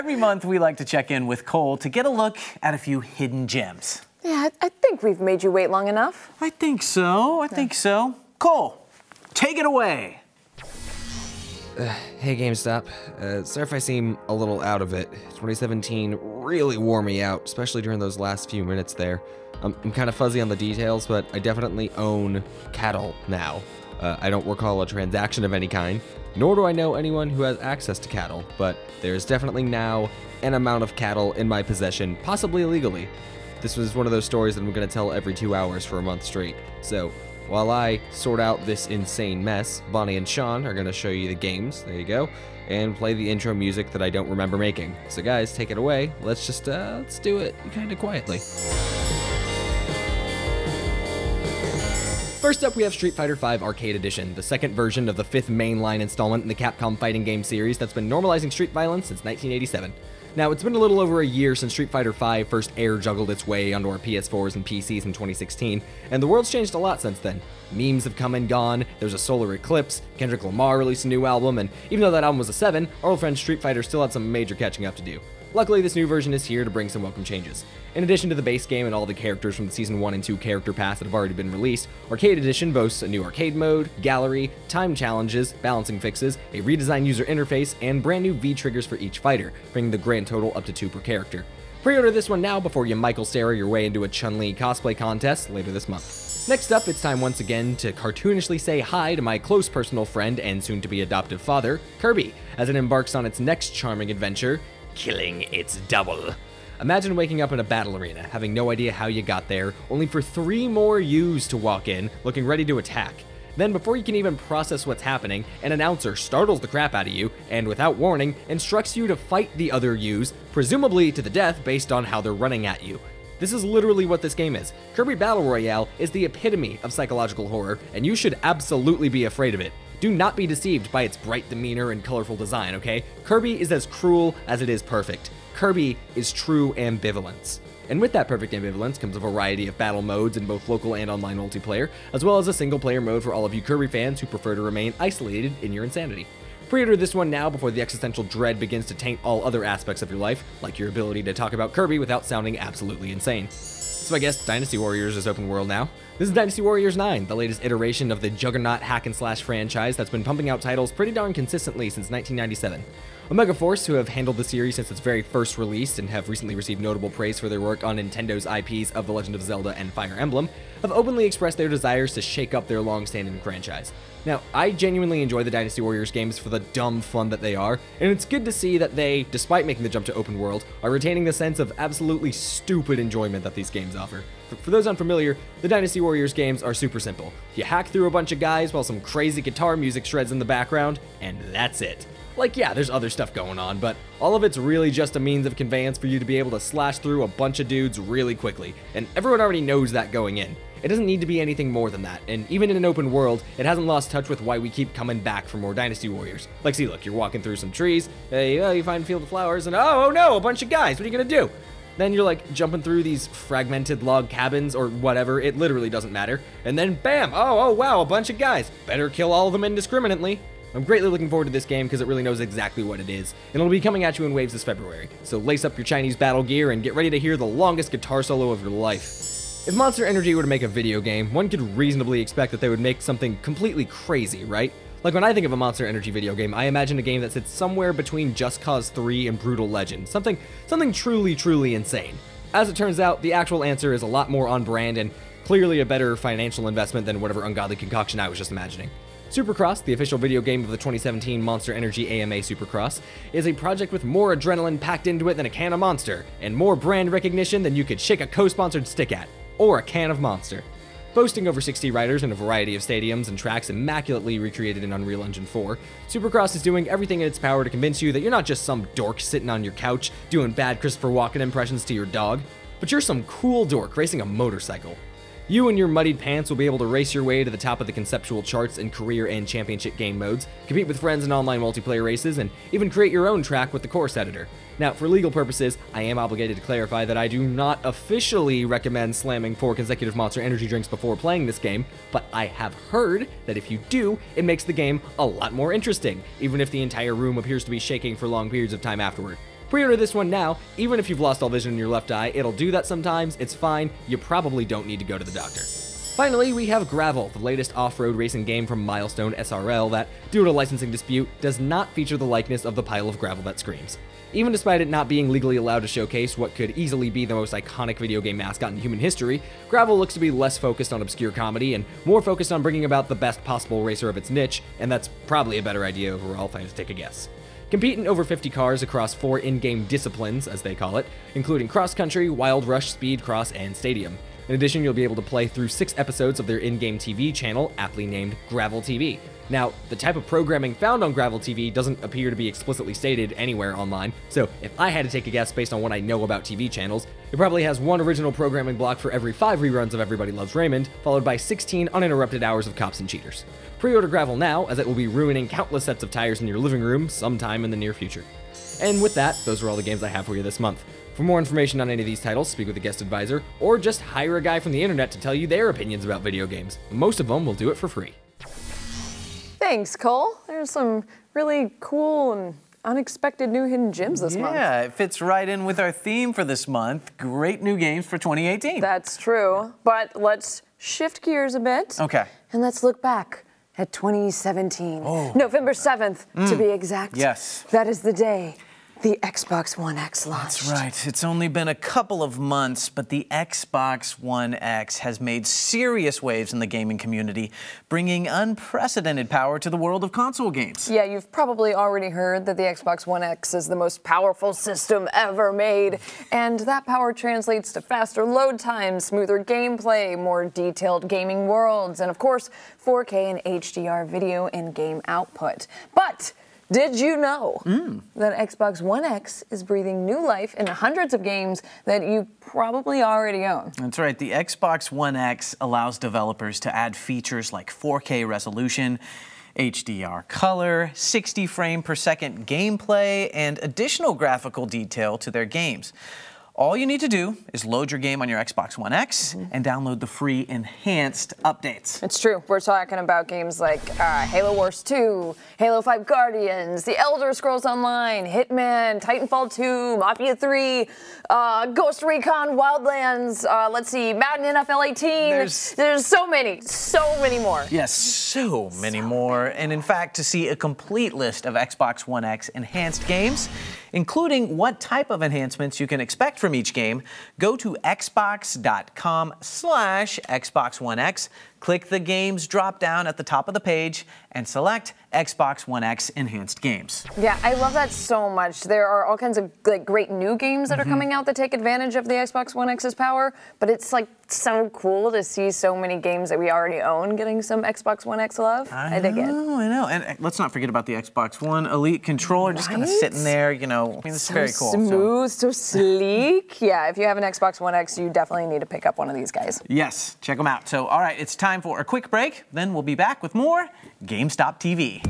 Every month, we like to check in with Cole to get a look at a few hidden gems. Yeah, I think we've made you wait long enough. I think so. Cole, take it away. Hey GameStop, sorry if I seem a little out of it. 2017 really wore me out, especially during those last few minutes there. I'm kind of fuzzy on the details, but I definitely own cattle now. I don't recall a transaction of any kind, nor do I know anyone who has access to cattle, but there's definitely now an amount of cattle in my possession, possibly illegally. This was one of those stories that I'm going to tell every 2 hours for a month straight, so while I sort out this insane mess, Bonnie and Sean are going to show you the games, there you go, and play the intro music that I don't remember making. So guys, take it away. Let's do it kind of quietly. First up, we have Street Fighter V Arcade Edition, the second version of the 5th mainline installment in the Capcom fighting game series that's been normalizing street violence since 1987. Now, it's been a little over a year since Street Fighter V first air juggled its way onto our PS4s and PCs in 2016, and the world's changed a lot since then. Memes have come and gone, there's a solar eclipse, Kendrick Lamar released a new album, and even though that album was a 7, our old friend Street Fighter still had some major catching up to do. Luckily, this new version is here to bring some welcome changes. In addition to the base game and all the characters from the Season 1 and 2 character pass that have already been released, Arcade Edition boasts a new arcade mode, gallery, time challenges, balancing fixes, a redesigned user interface, and brand new V-triggers for each fighter, bringing the grand total up to 2 per character. Pre-order this one now before you Michael Cera your way into a Chun-Li cosplay contest later this month. Next up, it's time once again to cartoonishly say hi to my close personal friend and soon-to-be adoptive father, Kirby, as it embarks on its next charming adventure, killing its double. Imagine waking up in a battle arena, having no idea how you got there, only for 3 more Yus to walk in, looking ready to attack. Then, before you can even process what's happening, an announcer startles the crap out of you, and without warning, instructs you to fight the other Yus, presumably to the death based on how they're running at you. This is literally what this game is. Kirby Battle Royale is the epitome of psychological horror, and you should absolutely be afraid of it. Do not be deceived by its bright demeanor and colorful design, okay? Kirby is as cruel as it is perfect. Kirby is true ambivalence. And with that perfect ambivalence comes a variety of battle modes in both local and online multiplayer, as well as a single-player mode for all of you Kirby fans who prefer to remain isolated in your insanity. Pre-order this one now before the existential dread begins to taint all other aspects of your life, like your ability to talk about Kirby without sounding absolutely insane. So I guess Dynasty Warriors is open world now. This is Dynasty Warriors 9, the latest iteration of the juggernaut hack-and-slash franchise that's been pumping out titles pretty darn consistently since 1997. Omega Force, who have handled the series since its very first release and have recently received notable praise for their work on Nintendo's IPs of The Legend of Zelda and Fire Emblem, have openly expressed their desires to shake up their long-standing franchise. Now, I genuinely enjoy the Dynasty Warriors games for the dumb fun that they are, and it's good to see that they, despite making the jump to open world, are retaining the sense of absolutely stupid enjoyment that these games offer. For those unfamiliar, the Dynasty Warriors games are super simple. You hack through a bunch of guys while some crazy guitar music shreds in the background, and that's it. Like, yeah, there's other stuff going on, but all of it's really just a means of conveyance for you to be able to slash through a bunch of dudes really quickly, and everyone already knows that going in. It doesn't need to be anything more than that, and even in an open world, it hasn't lost touch with why we keep coming back for more Dynasty Warriors. Like, see, look, you're walking through some trees, you find a field of flowers, and oh no, a bunch of guys, what are you gonna do? Then you're like jumping through these fragmented log cabins or whatever, it literally doesn't matter, and then bam, oh wow, a bunch of guys. Better kill all of them indiscriminately. I'm greatly looking forward to this game because it really knows exactly what it is, and it'll be coming at you in waves this February, so lace up your Chinese battle gear and get ready to hear the longest guitar solo of your life. If Monster Energy were to make a video game, one could reasonably expect that they would make something completely crazy, right? Like when I think of a Monster Energy video game, I imagine a game that sits somewhere between Just Cause 3 and Brutal Legend, something truly insane. As it turns out, the actual answer is a lot more on brand and clearly a better financial investment than whatever ungodly concoction I was just imagining. Supercross, the official video game of the 2017 Monster Energy AMA Supercross, is a project with more adrenaline packed into it than a can of Monster, and more brand recognition than you could shake a co-sponsored stick at, or a can of Monster. Boasting over 60 riders in a variety of stadiums and tracks immaculately recreated in Unreal Engine 4, Supercross is doing everything in its power to convince you that you're not just some dork sitting on your couch doing bad Christopher Walken impressions to your dog, but you're some cool dork racing a motorcycle. You and your muddied pants will be able to race your way to the top of the conceptual charts in career and championship game modes, compete with friends in online multiplayer races, and even create your own track with the course editor. Now, for legal purposes, I am obligated to clarify that I do not officially recommend slamming 4 consecutive Monster Energy drinks before playing this game, but I have heard that if you do, it makes the game a lot more interesting, even if the entire room appears to be shaking for long periods of time afterward. Pre-order this one now. Even if you've lost all vision in your left eye, it'll do that sometimes. It's fine. You probably don't need to go to the doctor. Finally, we have Gravel, the latest off-road racing game from Milestone SRL that, due to a licensing dispute, does not feature the likeness of the pile of gravel that screams. Even despite it not being legally allowed to showcase what could easily be the most iconic video game mascot in human history, Gravel looks to be less focused on obscure comedy and more focused on bringing about the best possible racer of its niche, and that's probably a better idea overall if I had to take a guess. Compete in over 50 cars across 4 in-game disciplines, as they call it, including cross-country, wild rush, speed, cross, and stadium. In addition, you'll be able to play through 6 episodes of their in-game TV channel, aptly named Gravel TV. Now, the type of programming found on Gravel TV doesn't appear to be explicitly stated anywhere online, so if I had to take a guess based on what I know about TV channels, it probably has 1 original programming block for every 5 reruns of Everybody Loves Raymond, followed by 16 uninterrupted hours of Cops and Cheaters. Pre-order Gravel now, as it will be ruining countless sets of tires in your living room sometime in the near future. And with that, those are all the games I have for you this month. For more information on any of these titles, speak with a guest advisor, or just hire a guy from the internet to tell you their opinions about video games. Most of them will do it for free. Thanks, Cole. There's some really cool and unexpected new hidden gems this month. Yeah, it fits right in with our theme for this month. Great new games for 2018. That's true. But let's shift gears a bit. Okay. And let's look back at 2017. November 7th, to be exact. Yes. That is the day the Xbox One X launched. That's right. It's only been a couple of months, but the Xbox One X has made serious waves in the gaming community, bringing unprecedented power to the world of console games. Yeah, you've probably already heard that the Xbox One X is the most powerful system ever made, and that power translates to faster load times, smoother gameplay, more detailed gaming worlds, and of course, 4K and HDR video and game output. But did you know that Xbox One X is breathing new life into hundreds of games that you probably already own? That's right. The Xbox One X allows developers to add features like 4K resolution, HDR color, 60 frame per second gameplay, and additional graphical detail to their games. All you need to do is load your game on your Xbox One X and download the free enhanced updates. It's true. We're talking about games like Halo Wars 2, Halo 5 Guardians, The Elder Scrolls Online, Hitman, Titanfall 2, Mafia 3, Ghost Recon Wildlands, let's see, Madden NFL 18. There's so many more. Yes, so many more. And in fact, to see a complete list of Xbox One X enhanced games, including what type of enhancements you can expect from each game, go to xbox.com/Xbox One X, click the Games drop-down at the top of the page, and select Xbox One X Enhanced Games. Yeah, I love that so much. There are all kinds of great new games that are coming out that take advantage of the Xbox One X's power, but it's so cool to see so many games that we already own getting some Xbox One X love. I dig it. I know. And let's not forget about the Xbox One Elite controller, just kind of sitting there, you know. I mean, it's very cool. Smooth, so sleek. Yeah, if you have an Xbox One X, you definitely need to pick up one of these guys. Yes, check them out. So, all right, it's time for a quick break. Then we'll be back with more GameStop TV.